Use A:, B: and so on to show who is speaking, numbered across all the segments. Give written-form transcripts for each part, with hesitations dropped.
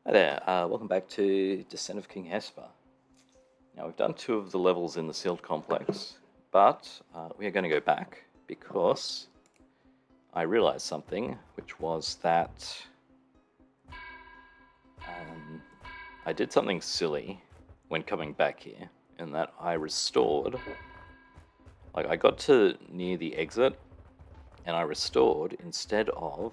A: Hi there, welcome back to Descent of King Hesper. Now we've done 2 of the levels in the sealed complex, but we are going to go back because I realized something, which was that I did something silly when coming back here, in that I restored, I got to near the exit, and I restored instead of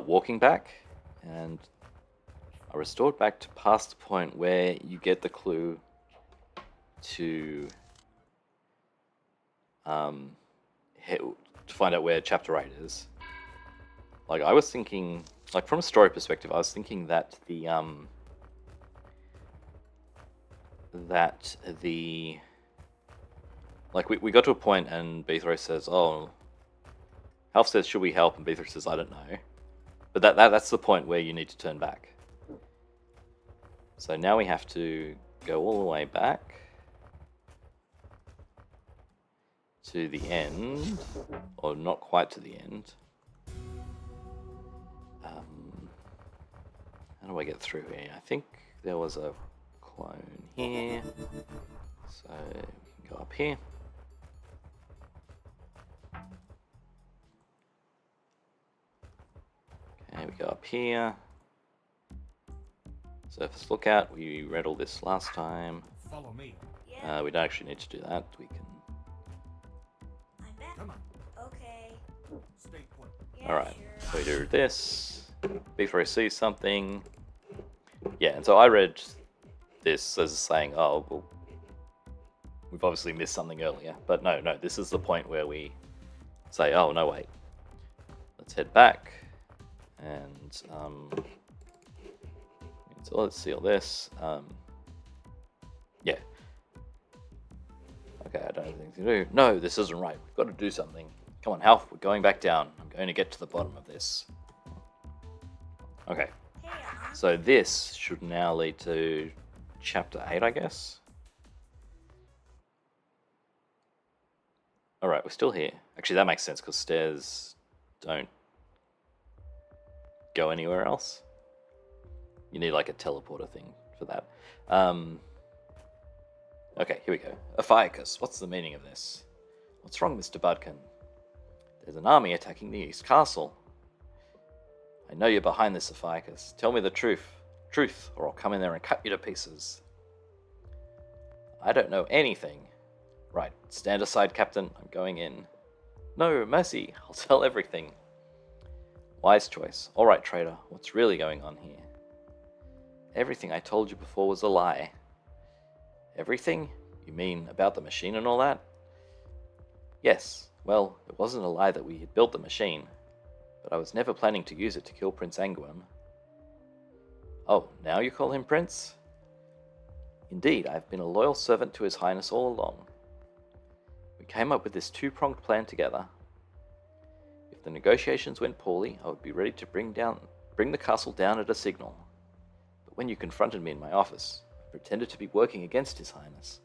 A: walking back, and I restored back to past the point where you get the clue to find out where chapter 8 is. I was thinking, from a story perspective, I was thinking that the we got to a point and Beathro says, "Oh, Half says, should we help?" And Beathro says, "I don't know." But that's the point where you need to turn back. So now we have to go all the way back to the end, or not quite to the end. How do I get through here? I think there was a clone here, so we can go up here. Okay, we go up here. Surface lookout. We read all this last time.
B: Follow me.
A: We don't actually need to do that. We can.
B: I'm back. Come on. Okay. Stay put.
A: Yeah, all right. Sure. So we do this. Before I see something. Yeah, and so I read this as saying, "Oh, well, we've obviously missed something earlier." But no, this is the point where we say, "Oh, no, wait. Let's head back." And so let's seal this. Yeah. Okay, I don't have anything to do. No, this isn't right. We've got to do something. Come on, Half, we're going back down. I'm going to get to the bottom of this. Okay. So this should now lead to chapter 8, I guess. Alright, we're still here. Actually, that makes sense, because stairs don't go anywhere else. You need like a teleporter thing for that. Okay, here we go. Ophiuchus, what's the meaning of this? What's wrong, Mr. Budkin? There's an army attacking the East Castle. I know you're behind this, Ophiuchus. Tell me the truth, or I'll come in there and cut you to pieces. I don't know anything. Right, stand aside, Captain. I'm going in. No, mercy. I'll tell everything. Wise choice. All right, traitor. What's really going on here? Everything I told you before was a lie. Everything? You mean about the machine and all that? Yes. Well, it wasn't a lie that we had built the machine, but I was never planning to use it to kill Prince Angwin. Oh, now you call him Prince? Indeed, I've been a loyal servant to His Highness all along. We came up with this 2-pronged plan together. If the negotiations went poorly, I would be ready to bring the castle down at a signal. But when you confronted me in my office, I pretended to be working against His Highness.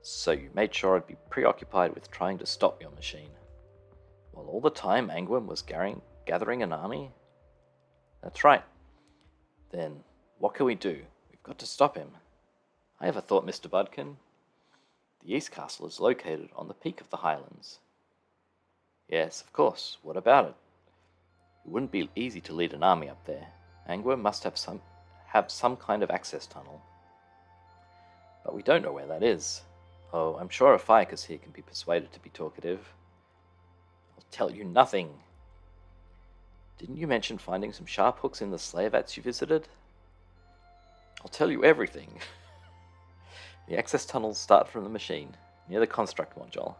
A: So you made sure I'd be preoccupied with trying to stop your machine. While all the time Angwin was gathering an army? That's right. Then, what can we do? We've got to stop him. I have a thought, Mr. Budkin. The East Castle is located on the peak of the Highlands. Yes, of course. What about it? It wouldn't be easy to lead an army up there. Angwin must have some kind of access tunnel. But we don't know where that is. Oh, I'm sure Ophiuchus here can be persuaded to be talkative. I'll tell you nothing. Didn't you mention finding some sharp hooks in the slayer vats you visited? I'll tell you everything. The access tunnels start from the machine, near the construct module.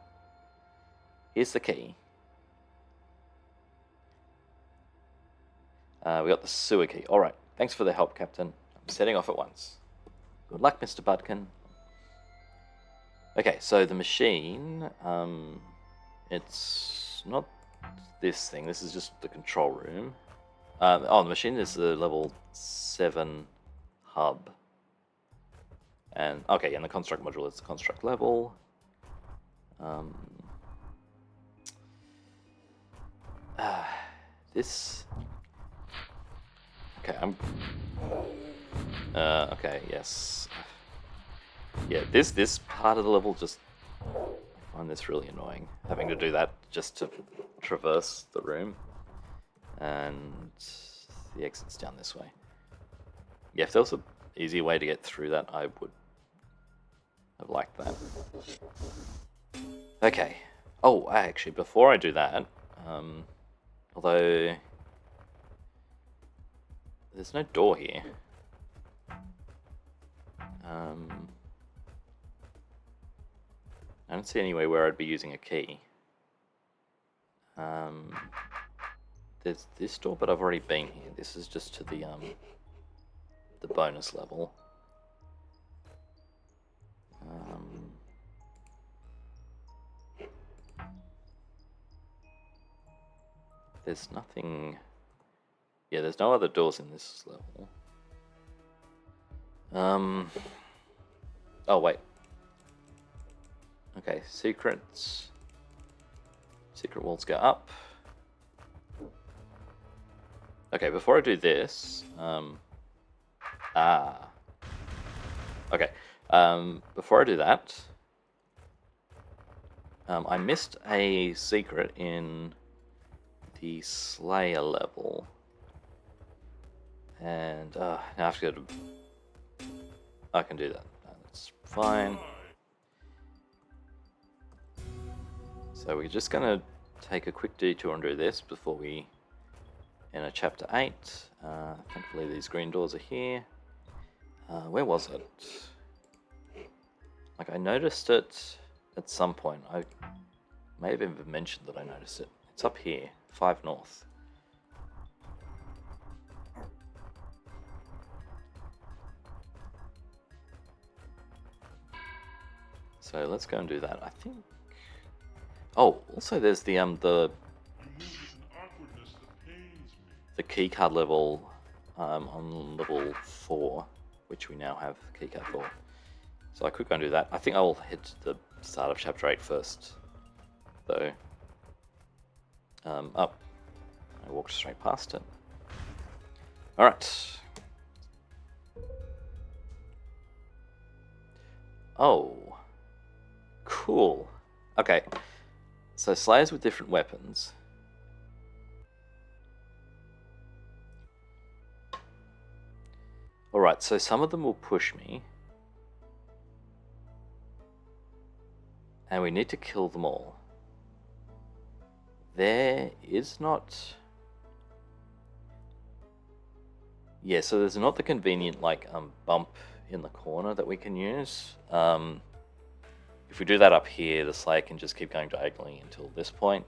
A: Here's the key. We got the sewer key. Alright, thanks for the help, Captain. I'm setting off at once. Good luck, Mr. Budkin. Okay, so the machine, it's not this thing. This is just the control room. The machine is the level 7 hub. And, okay, and the construct module is the construct level. This... Okay, okay, yes. Yeah, this part of the level just... I find this really annoying. Having to do that just to traverse the room. And the exit's down this way. Yeah, if there was an easy way to get through that, I would have liked that. Okay. Oh, actually, before I do that, although there's no door here. I don't see anywhere where I'd be using a key. There's this door, but I've already been here. This is just to the bonus level. There's nothing... Yeah, there's no other doors in this level. Oh, wait. Okay, secrets. Secret walls go up. Okay, before I do this... Okay, before I do that... I missed a secret in the Slayer level. And now I have to go to... I can do that. That's fine. So we're just going to take a quick detour and do this before we enter Chapter 8. Thankfully these green doors are here. Where was it? Like, I noticed it at some point. I may have even mentioned that I noticed it. It's up here, 5 north. So let's go and do that. I think... Oh, also there's the keycard level on level 4, which we now have keycard for. So I could go and do that. I think I will head to the start of Chapter 8 first, though. Up. I walked straight past it. Alright. Oh. Cool. Okay. So Slayers with different weapons. Alright, so some of them will push me. And we need to kill them all. There is not... Yeah, so there's not the convenient, like, bump in the corner that we can use. If we do that up here, the Slayer can just keep going diagonally until this point.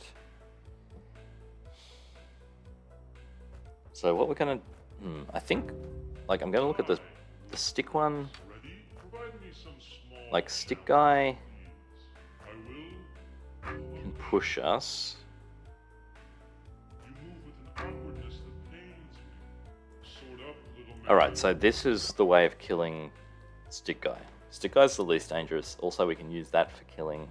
A: So what we're gonna... I think... Like, I'm gonna look at the stick one. Like, stick guy can push us. Alright, so this is the way of killing stick guy. Stick guy's the least dangerous. Also, we can use that for killing.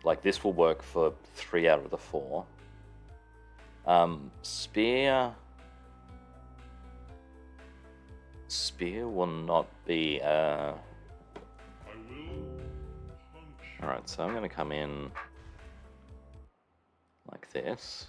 A: Like, this will work for 3 out of the 4. Spear will not be... Alright, so I'm going to come in like this.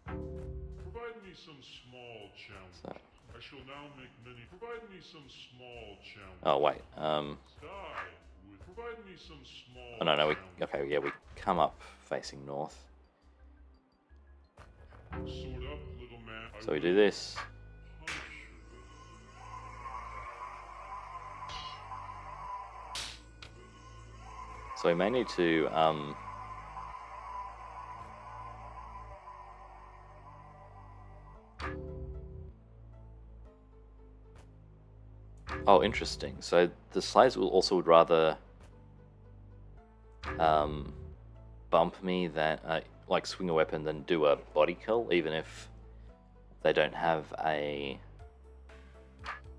C: Provide me some small challenge.
A: So.
C: I shall now make many. Provide me some small challenge.
A: Oh wait.
C: Provide me some small.
A: Oh no, okay, yeah, we come up facing north.
C: Sword up, little man.
A: So we do this. So we may need to Oh, interesting. So the Slayers will also would rather bump me than like swing a weapon than do a body kill, even if they don't have a...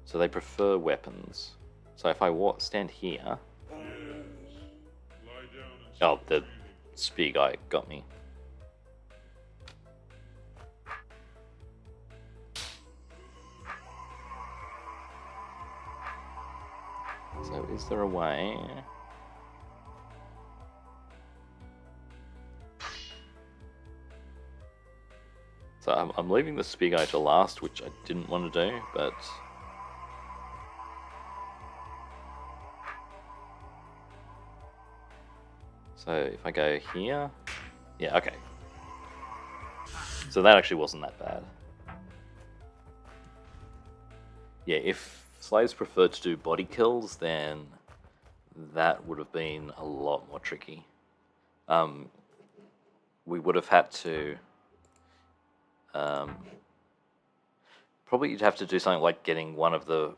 A: So they prefer weapons. So if I stand here... Oh, the spear guy got me. So is there a way? So I'm leaving the spear guy to last, which I didn't want to do, but... So if I go here... Yeah, okay. So that actually wasn't that bad. Yeah, if slaves preferred to do body kills, then that would have been a lot more tricky. We would have had to... probably you'd have to do something like getting one of the...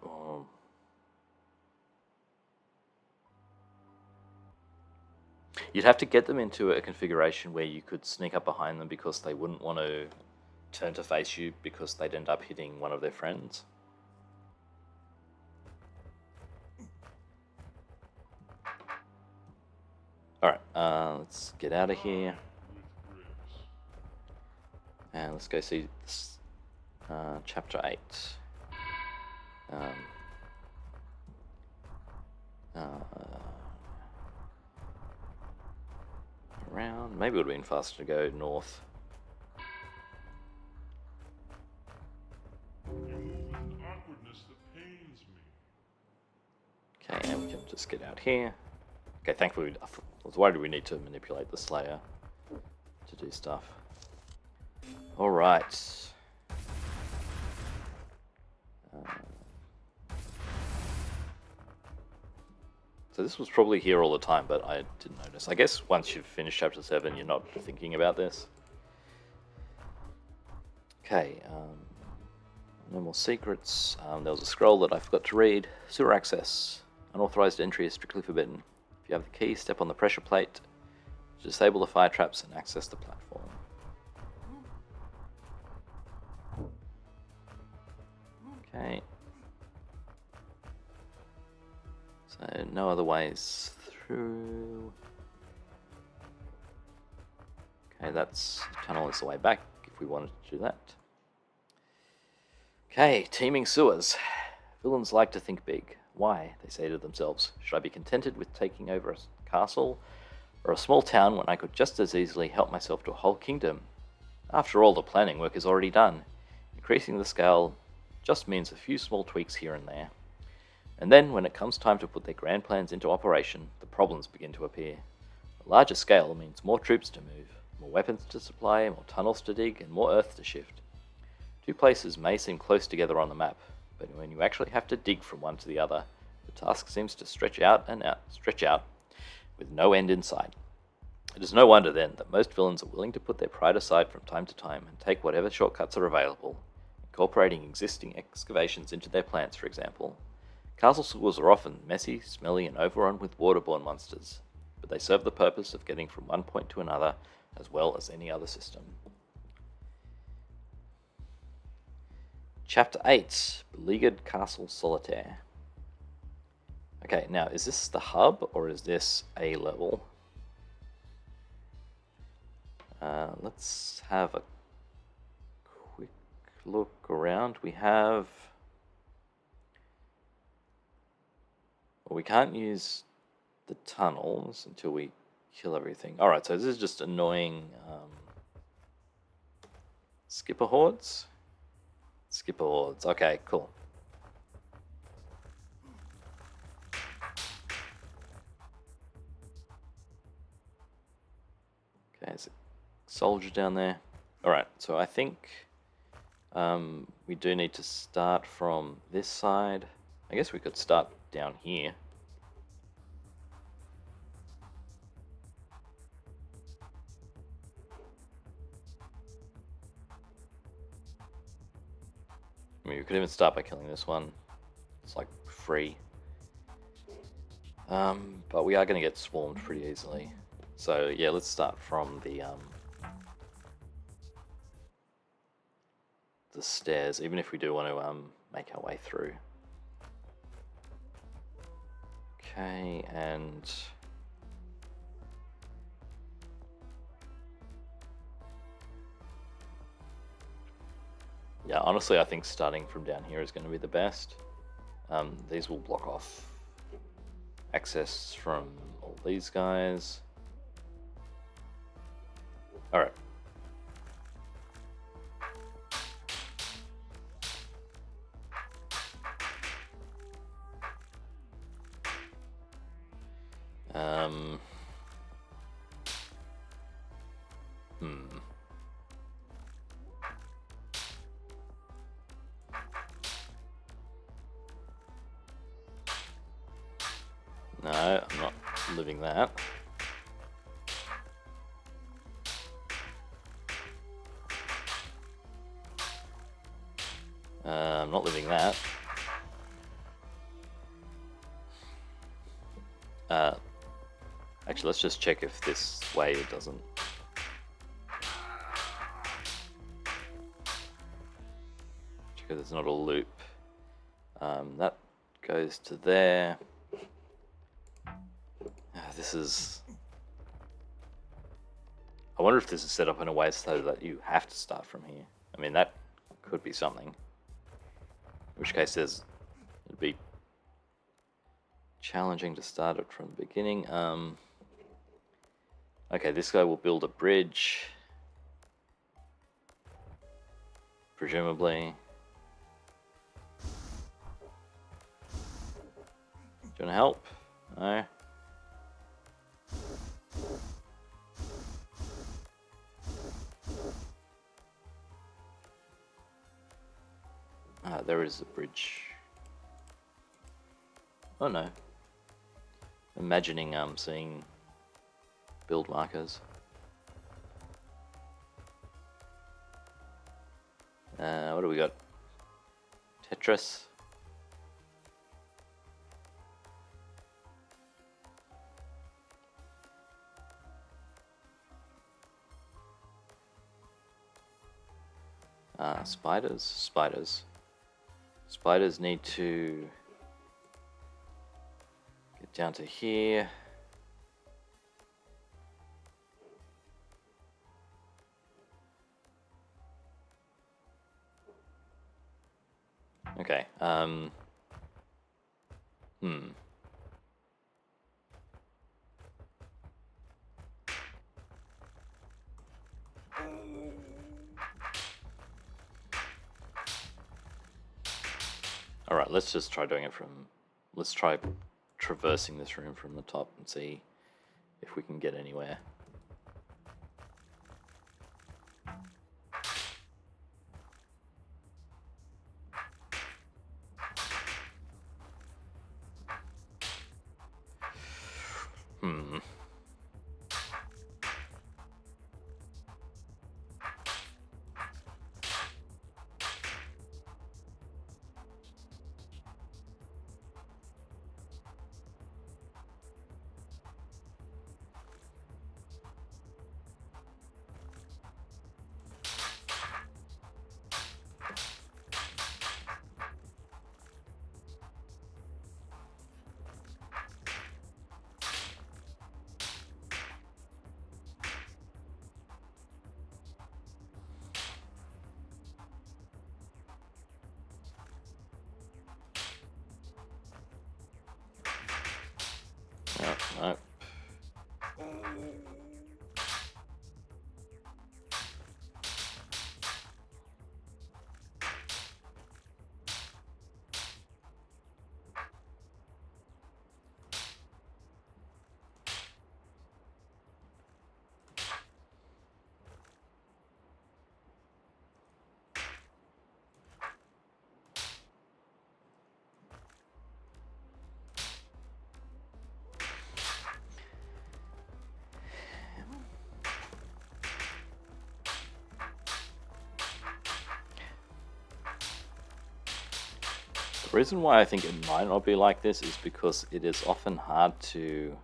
A: You'd have to get them into a configuration where you could sneak up behind them because they wouldn't want to turn to face you because they'd end up hitting one of their friends. Alright, let's get out of here. And let's go see this, chapter 8. Around. Maybe it would have been faster to go north.
C: You move with an awkwardness that pains me.
A: Okay, and we can just get out here. Okay, thankfully, I was worried we need to manipulate the Slayer to do stuff. Alright. So this was probably here all the time, but I didn't notice. I guess once you've finished chapter 7, you're not thinking about this. Okay, no more secrets. There was a scroll that I forgot to read. Sewer access. Unauthorized entry is strictly forbidden. If you have the key, step on the pressure plate to disable the fire traps and access the platform. Okay. So no other ways through. Okay, that's tunnel is the way back if we wanted to do that. Okay, Teeming Sewers. Villains like to think big. Why, they say to themselves, should I be contented with taking over a castle or a small town when I could just as easily help myself to a whole kingdom? After all, the planning work is already done. Increasing the scale just means a few small tweaks here and there. And then, when it comes time to put their grand plans into operation, the problems begin to appear. A larger scale means more troops to move, more weapons to supply, more tunnels to dig, and more earth to shift. Two places may seem close together on the map, but when you actually have to dig from one to the other, the task seems to stretch out, with no end in sight. It is no wonder, then, that most villains are willing to put their pride aside from time to time and take whatever shortcuts are available, incorporating existing excavations into their plans, for example. Castle sewers are often messy, smelly, and overrun with waterborne monsters, but they serve the purpose of getting from one point to another as well as any other system. Chapter 8, Beleaguered Castle Solitaire. Okay, now is this the hub or is this a level? Let's have a quick look around. We have... Well, we can't use the tunnels until we kill everything. Alright, so this is just annoying skipper hordes. Skipper hordes, okay, cool. Okay, there's a soldier down there. Alright, so I think we do need to start from this side. I guess we could start down here. I mean, we could even start by killing this one. It's like free. But we are going to get swarmed pretty easily. So yeah, let's start from the stairs, even if we do want to make our way through. Okay, and yeah, honestly, I think starting from down here is going to be the best. These will block off access from all these guys. Alright. No, I'm not living that. I'm not living that. Actually, let's just check if this way it doesn't. Check if there's not a loop. That goes to there. This is... I wonder if this is set up in a way so that you have to start from here. I mean, that could be something. In which case, it'd be challenging to start it from the beginning. Okay, this guy will build a bridge. Presumably. Do you want to help? No? Ah, there is a bridge. Oh no. Imagining seeing build markers. What do we got? Tetris. Spiders. Spiders need to get down to here. Okay, Alright, let's just try doing it from... Let's try traversing this room from the top and see if we can get anywhere. No. The reason why I think it might not be like this is because it is often hard to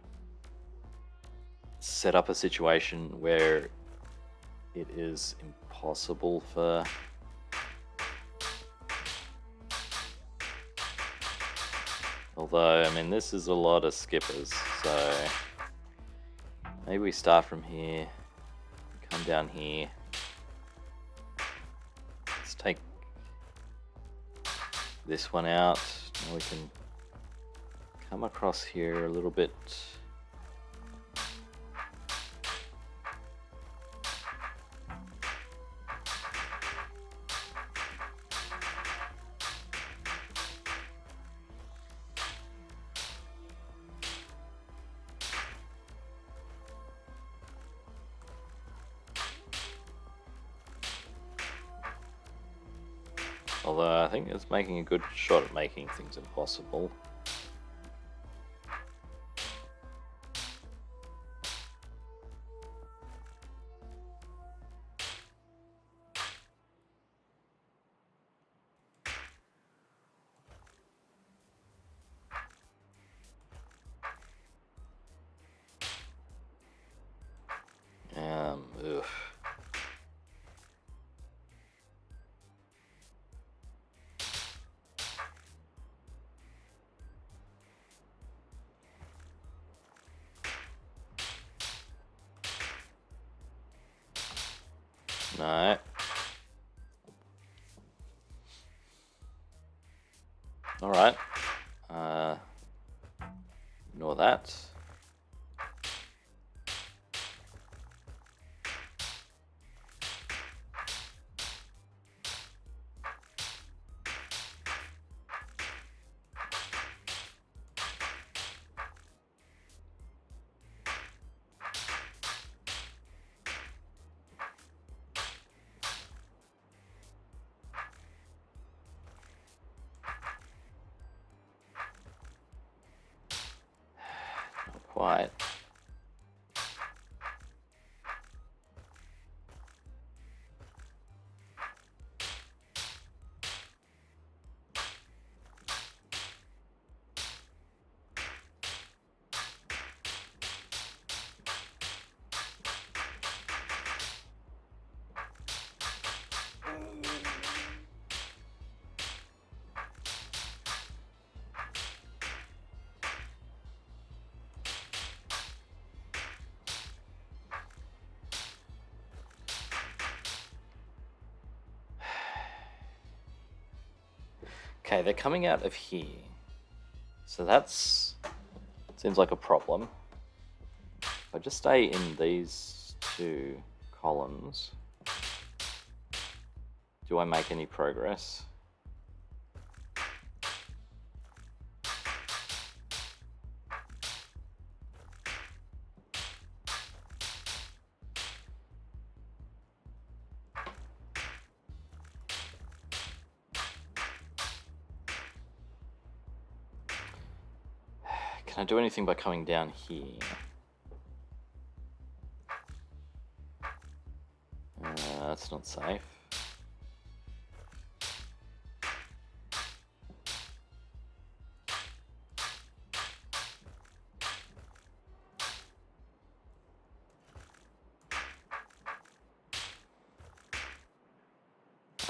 A: set up a situation where it is impossible for although, I mean, this is a lot of skippers, so maybe we start from here, come down here. Let's take this one out. Now we can come across here a little bit. Although I think it's making a good shot at making things impossible. Ugh. No. Alright. Ignore that. Not quite. Okay, they're coming out of here. So that's... seems like a problem. If I just stay in these two columns, do I make any progress? Can I do anything by coming down here? That's not safe.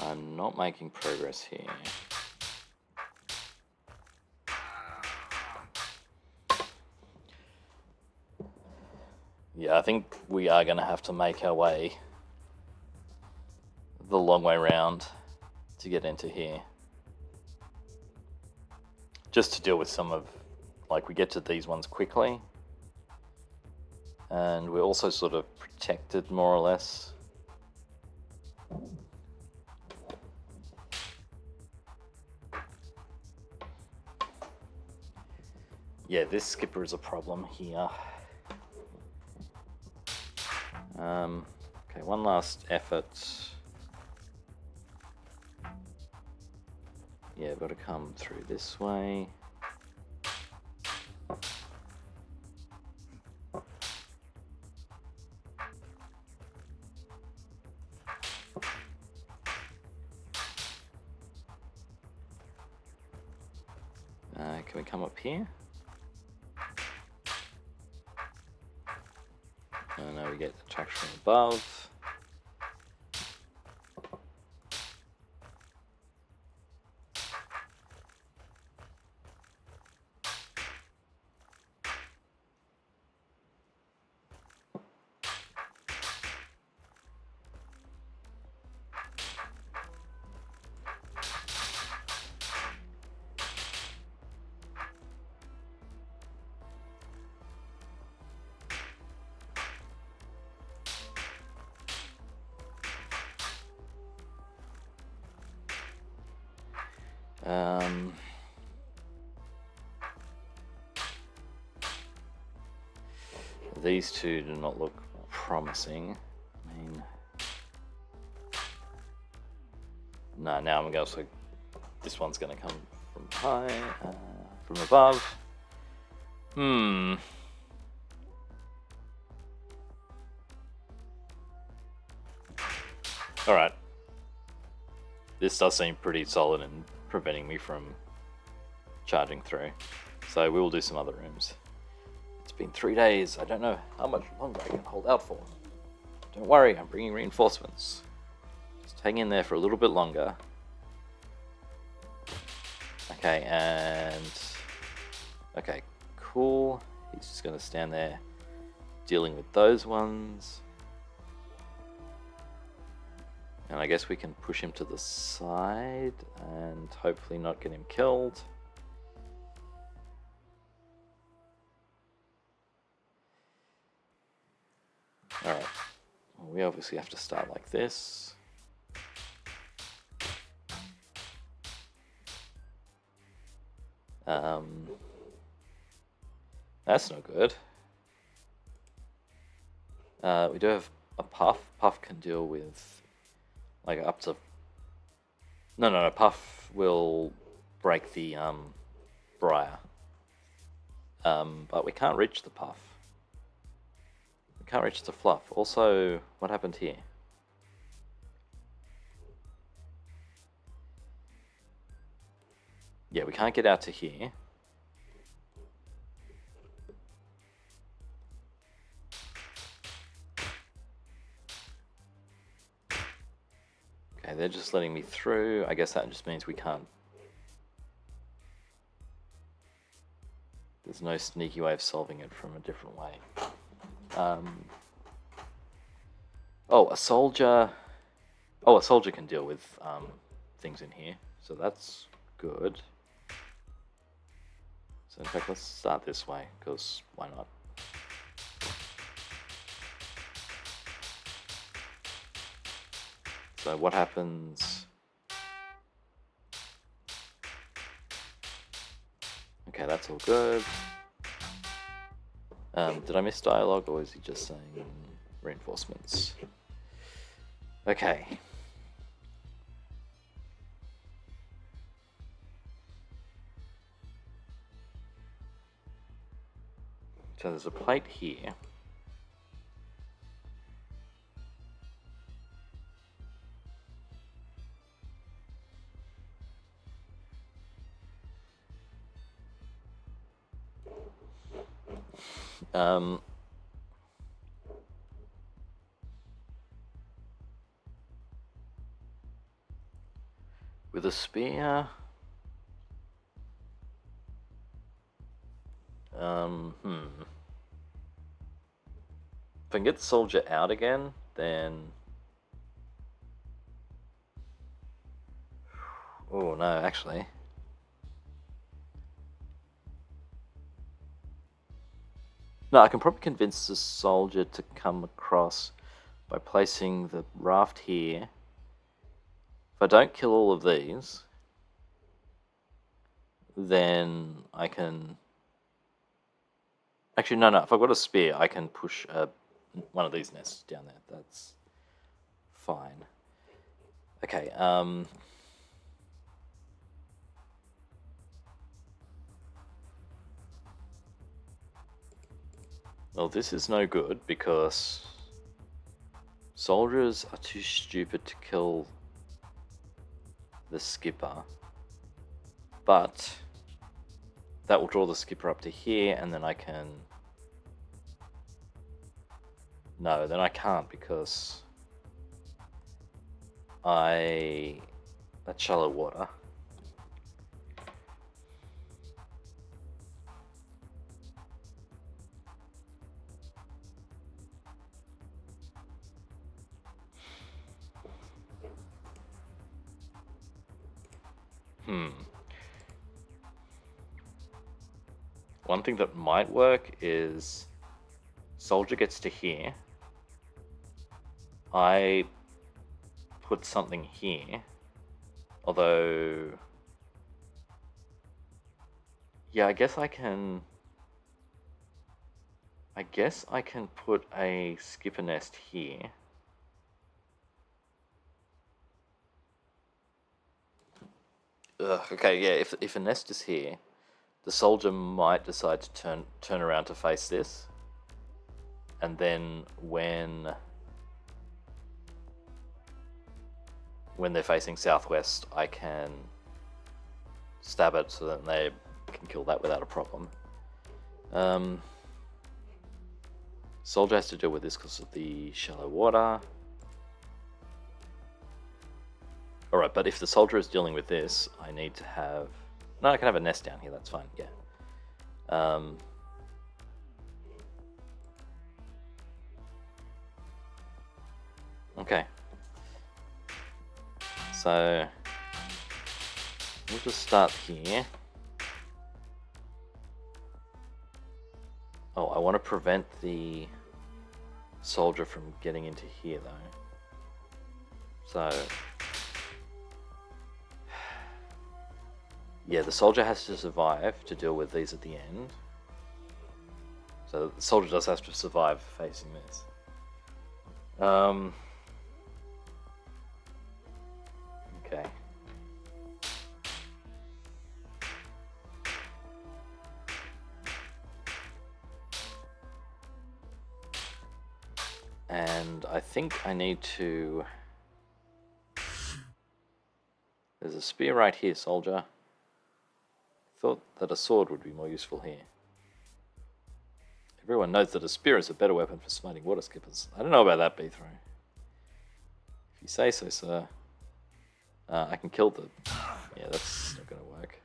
A: I'm not making progress here. Yeah, I think we are going to have to make our way the long way round to get into here. Just to deal with some of, like, we get to these ones quickly. And we're also sort of protected more or less. Yeah, this skipper is a problem here. Okay, one last effort. Yeah, got to come through this way. Can we come up here? Now we get the traction from above. Um, these two do not look promising. I mean, no, now I'm going to. This one's going to come from high, from above. Alright. This does seem pretty solid in preventing me from charging through. So we will do some other rooms. It's been 3 days. I don't know how much longer I can hold out for. Don't worry, I'm bringing reinforcements. Just hang in there for a little bit longer. Okay, and... Okay, cool. He's just going to stand there dealing with those ones. And I guess we can push him to the side and hopefully not get him killed. Alright, well, we obviously have to start like this. That's no good. We do have a Puff. Puff can deal with like up to... No, Puff will break the Briar. But we can't reach the Puff. We can't reach the Fluff. Also, what happened here? Yeah, we can't get out to here. Okay, they're just letting me through. I guess that just means we can't... There's no sneaky way of solving it from a different way. Oh, a soldier... Oh, a soldier can deal with things in here. So that's good. So in fact, let's start this way, because why not? So what happens... Okay, that's all good. Did I miss dialogue, or is he just saying reinforcements? Okay. So there's a plate here. With a spear... If I can get the soldier out again, then... Oh, no, actually. No, I can probably convince the soldier to come across by placing the raft here. If I don't kill all of these, then I can... Actually, no, if I've got a spear, I can push one of these nests down there. That's fine. Okay, well, this is no good because soldiers are too stupid to kill the skipper. But that will draw the skipper up to here, and then I can... No, then I can't because that's shallow water. One thing that might work is soldier gets to here. I put something here, although Yeah, I guess I can. I guess I can put a skipper nest here. Ugh, okay, yeah, if a nest is here, the soldier might decide to turn around to face this. And then when they're facing southwest, I can stab it so that they can kill that without a problem. Soldier has to deal with this because of the shallow water. Alright, but if the soldier is dealing with this, I need to have... No, I can have a nest down here, that's fine, yeah. Okay. So... we'll just start here. Oh, I want to prevent the soldier from getting into here, though. So... yeah, the soldier has to survive to deal with these at the end. So the soldier does have to survive facing this. Okay. And I think I need to... there's a spear right here, soldier. Thought that a sword would be more useful here. Everyone knows that a spear is a better weapon for smiting water skippers. I don't know about that, B-throw. If you say so, sir. I can kill the... yeah, that's not going to work.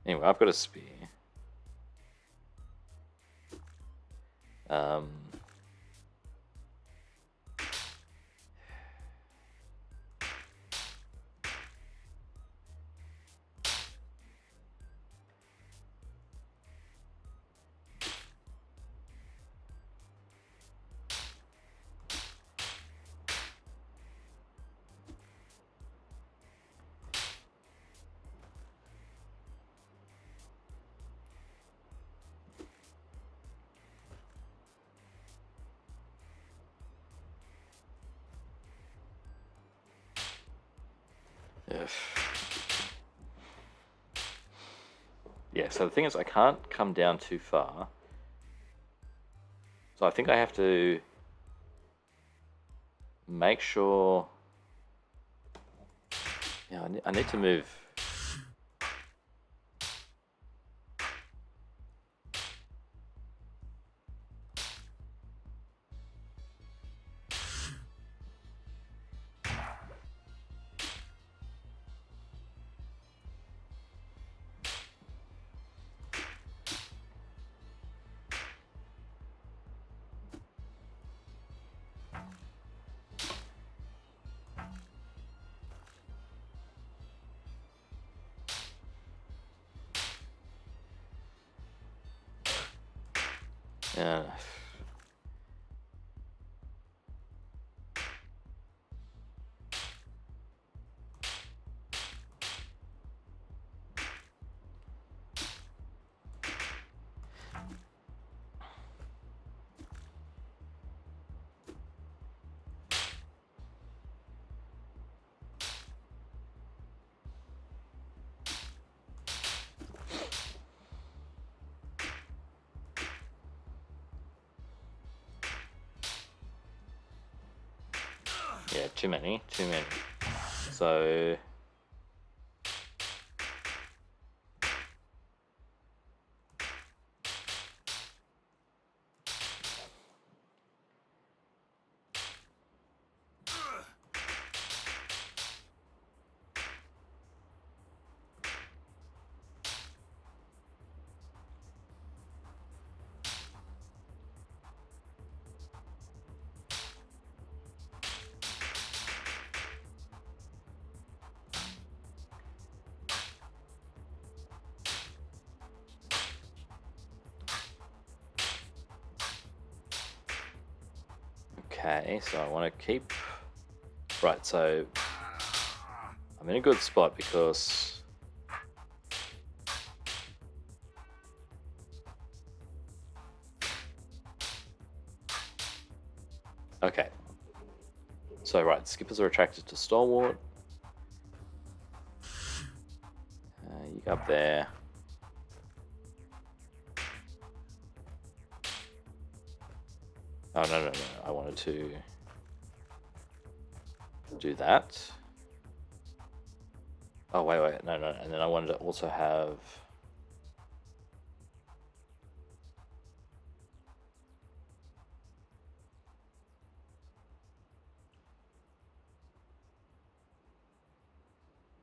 A: Anyway, I've got a spear. Yeah, so the thing is I can't come down too far. So I think I have to make sure... yeah, I need to move... yeah. Yeah, too many. So... okay, so I want to keep Right, so I'm in a good spot because okay. So right, skippers are attracted to stalwart. You go up there. Oh no. I wanted to do that. Oh wait, no, and then I wanted to also have.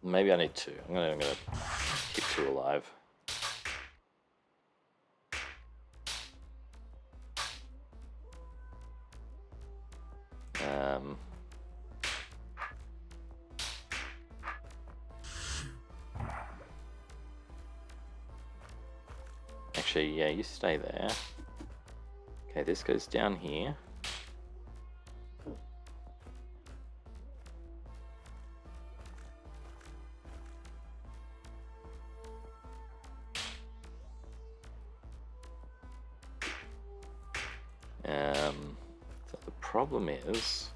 A: Maybe I need two. I'm gonna keep two alive. Actually, yeah, you stay there. Okay, this goes down here. So the problem is,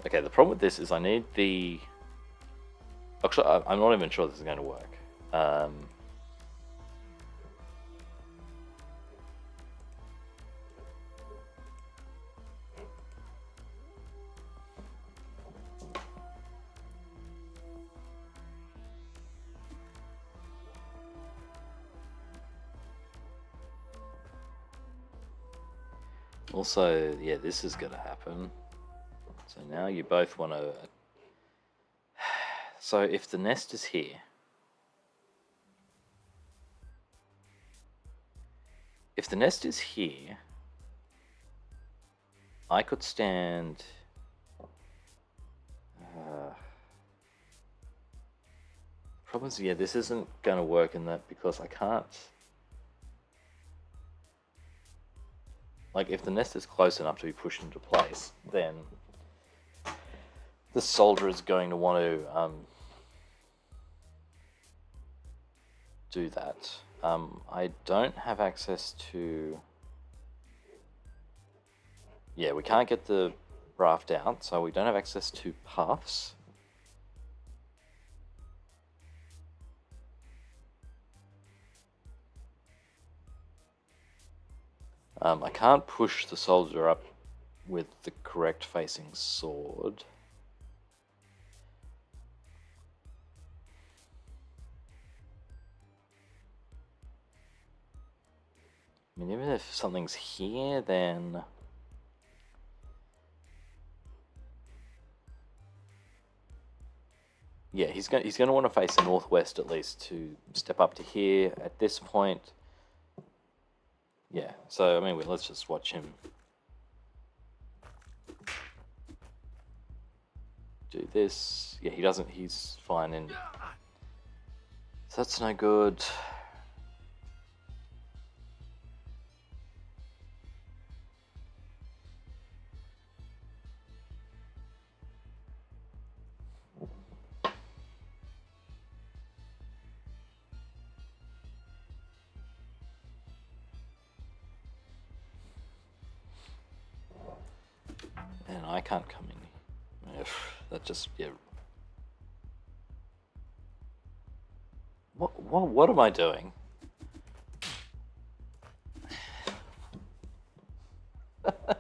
A: okay, the problem with this is I need the. Actually, I'm not even sure this is going to work. Also, yeah, this is going to happen. So now you both want to. So if the nest is here, I could stand. Problem is, yeah, this isn't going to work in that because I can't. Like, if the nest is close enough to be pushed into place, then the soldier is going to want to do that. I don't have access to. Yeah, we can't get the raft out, so we don't have access to puffs. I can't push the soldier up with the correct facing sword. I mean, even if something's here, then. Yeah, he's going to want to face the northwest at least to step up to here. At this point, yeah. So I mean, let's just watch him do this. Yeah, he doesn't. He's fine, and so that's no good. And I can't come in. That just, yeah. What am I doing? What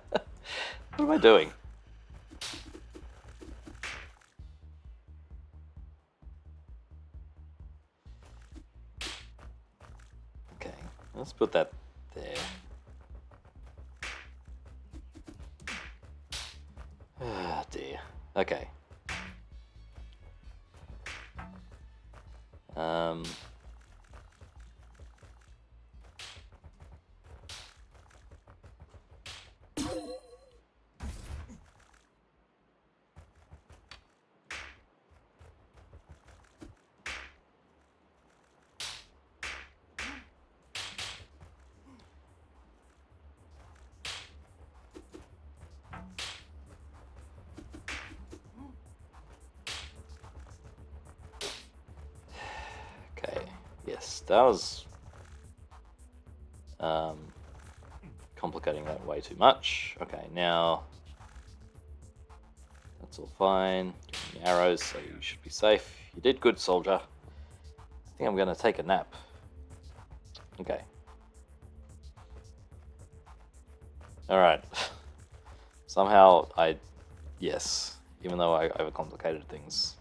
A: am I doing? Okay, let's put that there. Ah, dear. Okay. that was complicating that way too much. Okay, now that's all fine. Give me arrows, so you should be safe. You did good, soldier. I think I'm gonna take a nap. Okay. Alright. Somehow yes, even though I overcomplicated things,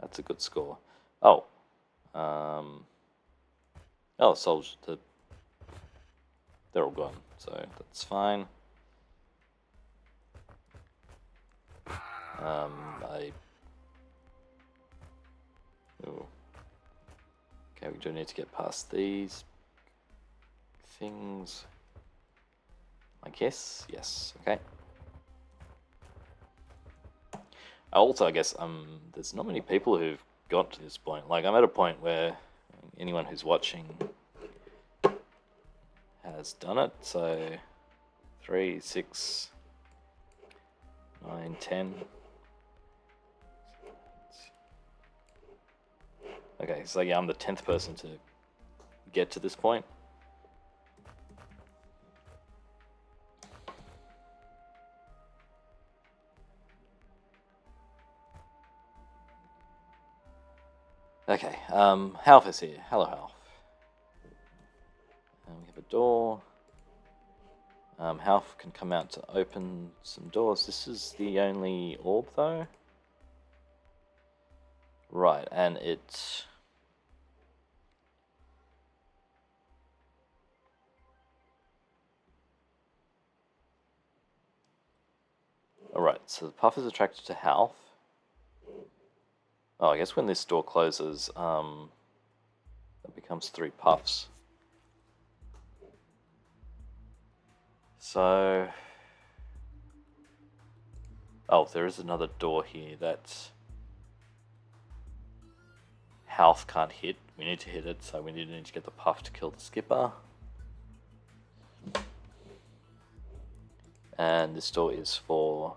A: that's a good score. Oh. Soldier, they're all gone, so that's fine. Ooh. Okay, we do need to get past these things. I guess, yes, okay. Also, I guess there's not many people who've got to this point. Like, I'm at a point where anyone who's watching has done it. So 3, 6, 9, 10. Okay, so yeah, I'm the 10th person to get to this point. Okay, Half is here. Hello, Half. We have a door. Half can come out to open some doors. This is the only orb, though. Right, and it... Alright, so the puff is attracted to Half. Oh, I guess when this door closes, it becomes 3 puffs. So... Oh, there is another door here that Half can't hit. We need to hit it, so we need to get the puff to kill the skipper. And this door is for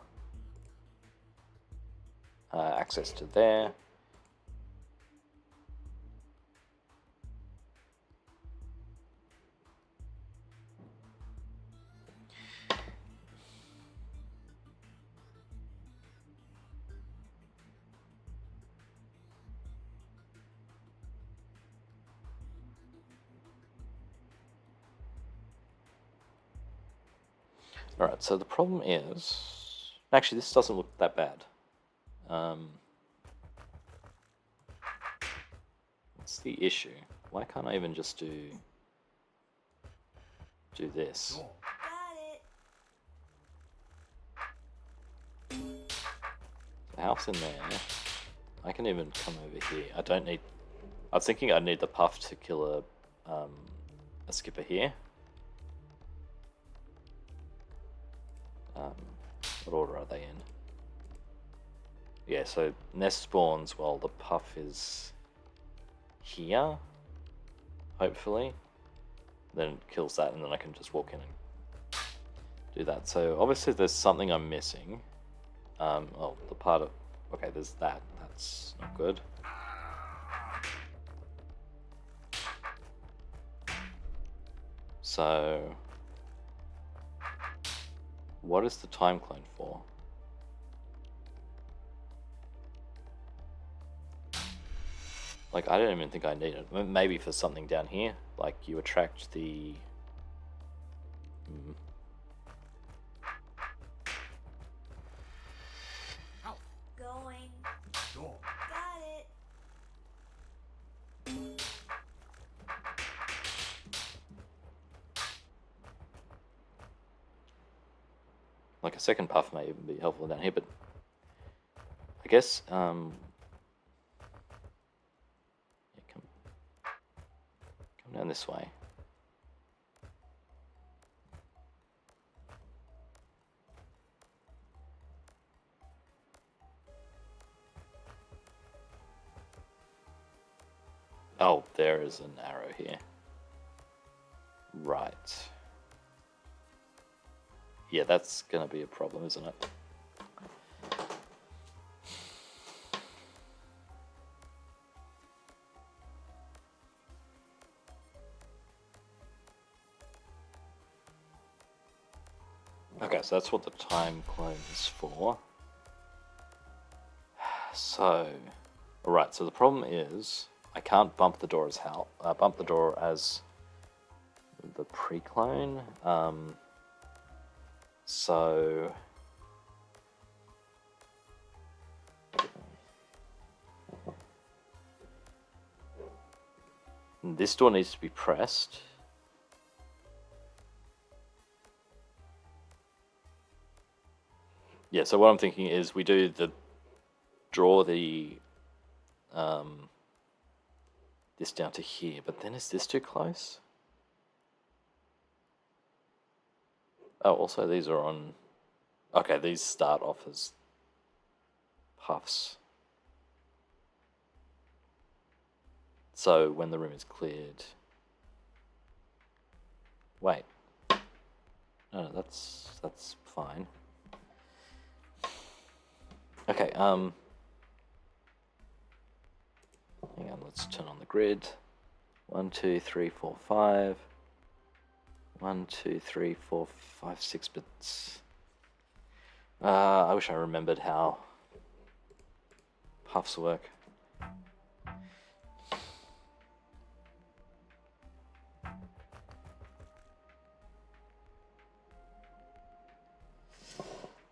A: access to there. Alright, so the problem is... Actually, this doesn't look that bad. What's the issue? Why can't I even just do this?
B: Got it.
A: The house in there. I can even come over here. I don't need... I was thinking I'd need the puff to kill a skipper here. What order are they in? Yeah, so nest spawns while the puff is here, hopefully. Then it kills that, and then I can just walk in and do that. So obviously there's something I'm missing. Oh, the part of... Okay, there's that. That's not good. So... What is the time clone for? Like, I don't even think I need it. Maybe for something down here. Like, you attract the...
B: Going. Got it.
A: Like, a second puff may even be helpful down here, but... I guess, yeah, come down this way. Oh, there is an arrow here. Right. Yeah, that's gonna be a problem, isn't it? Okay, so that's what the time clone is for. So, alright, so the problem is I can't bump the door as the pre-clone. So this door needs to be pressed. Yeah, so what I'm thinking is we do draw the this down to here, but then is this too close? Oh, also these are on. Okay, these start off as puffs. So when the room is cleared. Wait. No, that's fine. Okay, hang on, let's turn on the grid. 1, 2, 3, 4, 5. 1, 2, 3, 4, 5, 6 bits. I wish I remembered how puffs work.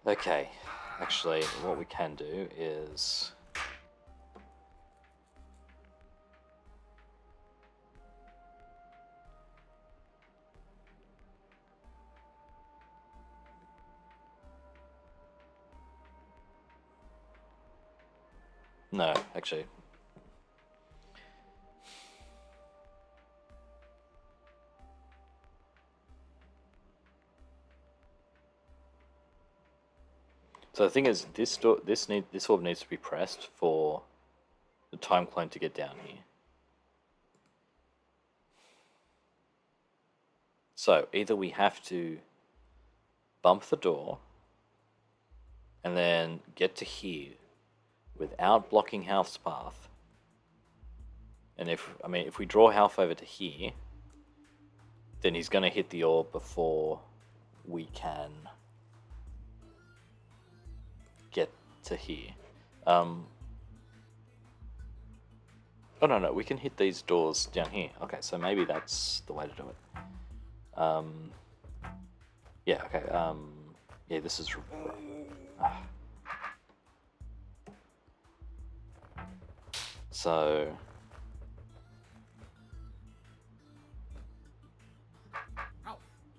A: Okay, actually, what we can do is no, actually. So the thing is, this orb needs to be pressed for the time clone to get down here. So either we have to bump the door and then get to here without blocking Half's path. And if we draw Half over to here, then he's going to hit the orb before we can get to here. Oh no, we can hit these doors down here. Okay, so maybe that's the way to do it. Yeah, okay, yeah, this is... So...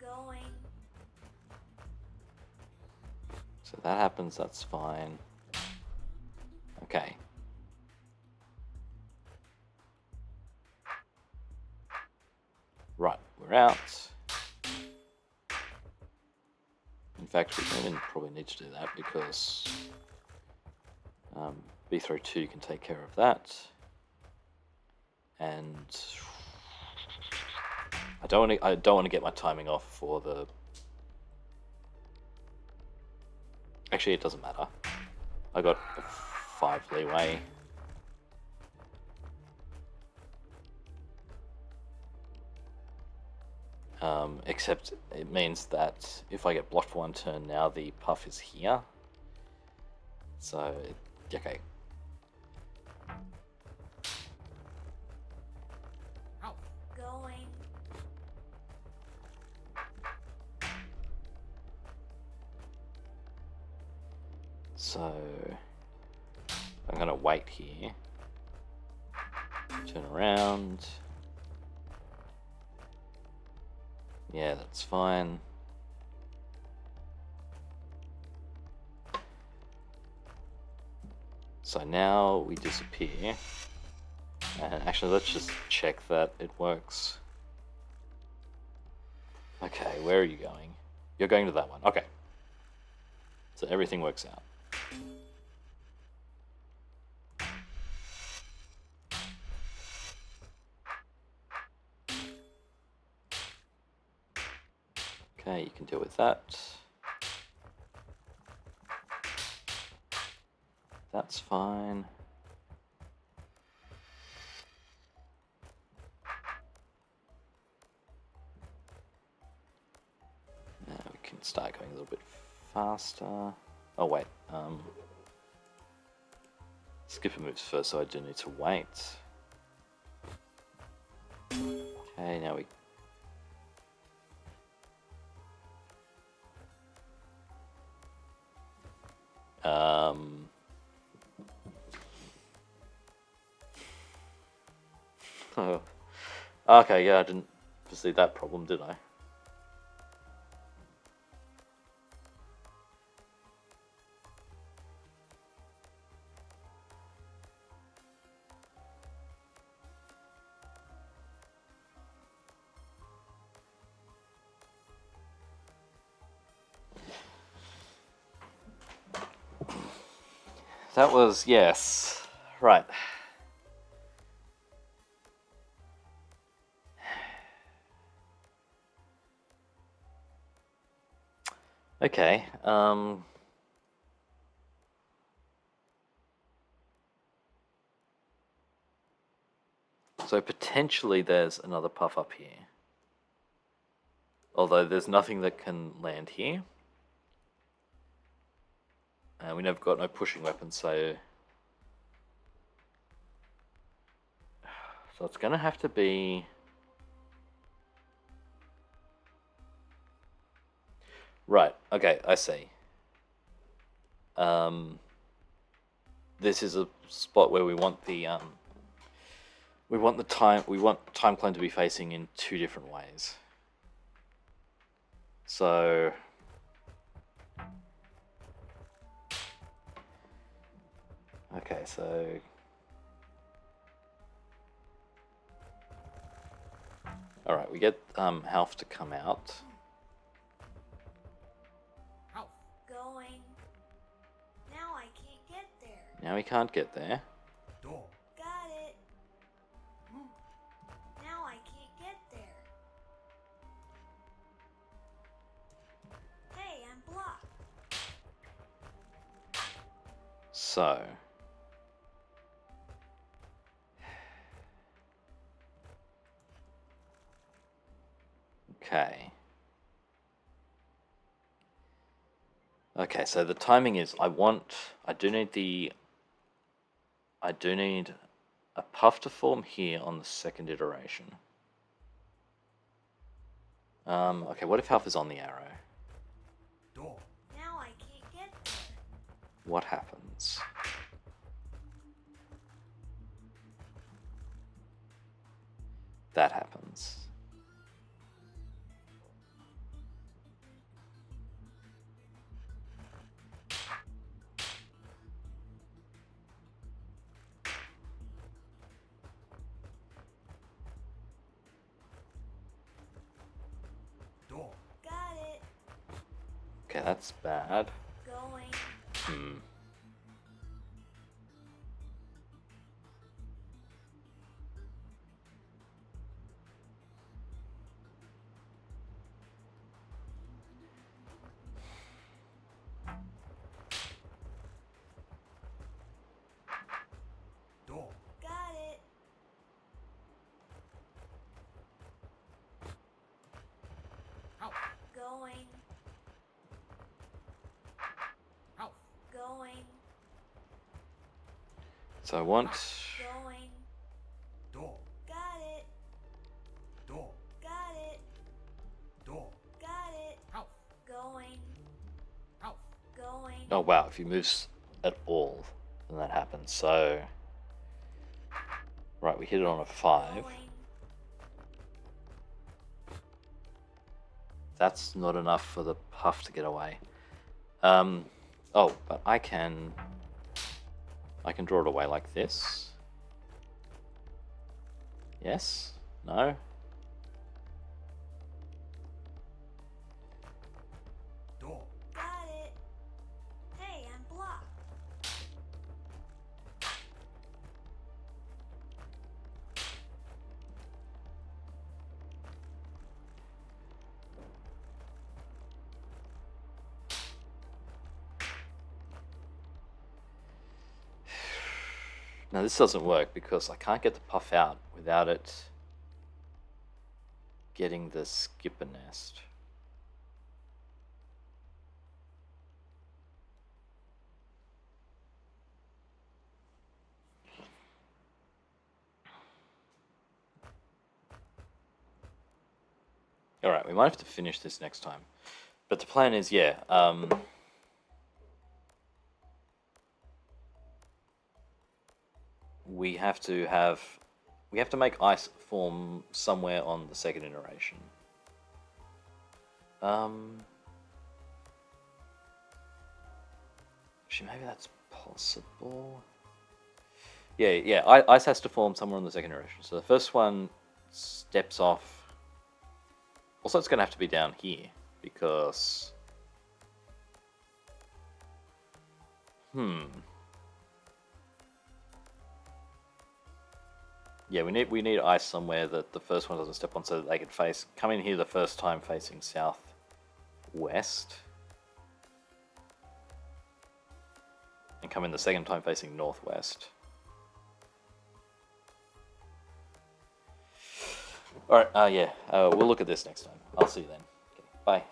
B: Going.
A: So that happens, that's fine. Okay. Right, we're out. In fact, we don't even probably need to do that because B-throw 2 can take care of that. And I don't want to get my timing off for the... Actually, it doesn't matter. I got a 5 leeway. Except it means that if I get blocked for 1 turn, now the puff is here. So, okay.
B: Going.
A: So, I'm going to wait here. Turn around. Yeah, that's fine. So now we disappear. And actually, let's just check that it works. Okay, where are you going? You're going to that one. Okay. So everything works out. Okay, you can deal with that. That's fine. Now we can start going a little bit faster. Oh wait, Skipper moves first, so I do need to wait. Okay, now we... Oh. Okay, yeah, I didn't foresee that problem, did I? That was, yes. Right. Okay, so potentially there's another puff up here. Although there's nothing that can land here. And we never got no pushing weapons, so it's gonna have to be... Right, okay, I see. This is a spot where we want the time clone to be facing in two different ways. So okay, so all right, we get Half to come out.
B: Going. Now I can't get there.
A: Now he can't get there.
B: Got it. Now I can't get there. Hey, I'm blocked.
A: So okay. Okay, so the timing is I do need a puff to form here on the second iteration. Okay, what if Half is on the arrow?
B: Now I can't get there.
A: What happens? That happens.
B: Got it.
A: Okay, that's bad.
B: Going. Got it. Going. Going.
A: So I want...
B: Going. Got it. Got it. Got it. Going. Going.
A: Oh wow, if he moves at all, then that happens. So... Right, we hit it on a 5.
B: Going.
A: That's not enough for the puff to get away. Oh, but I can draw it away like this. Yes? No?
B: Got it. Hey, I'm blocked.
A: Now this doesn't work because I can't get the puff out without it getting the skipper nest. Alright, we might have to finish this next time. But the plan is, yeah, we have to make ice form somewhere on the second iteration. Actually, maybe that's possible. Yeah, ice has to form somewhere on the second iteration. So the first one steps off. Also, it's going to have to be down here because yeah, we need ice somewhere that the first one doesn't step on, so that they can come in here the first time facing southwest, and come in the second time facing northwest. All right, we'll look at this next time. I'll see you then. Okay, bye.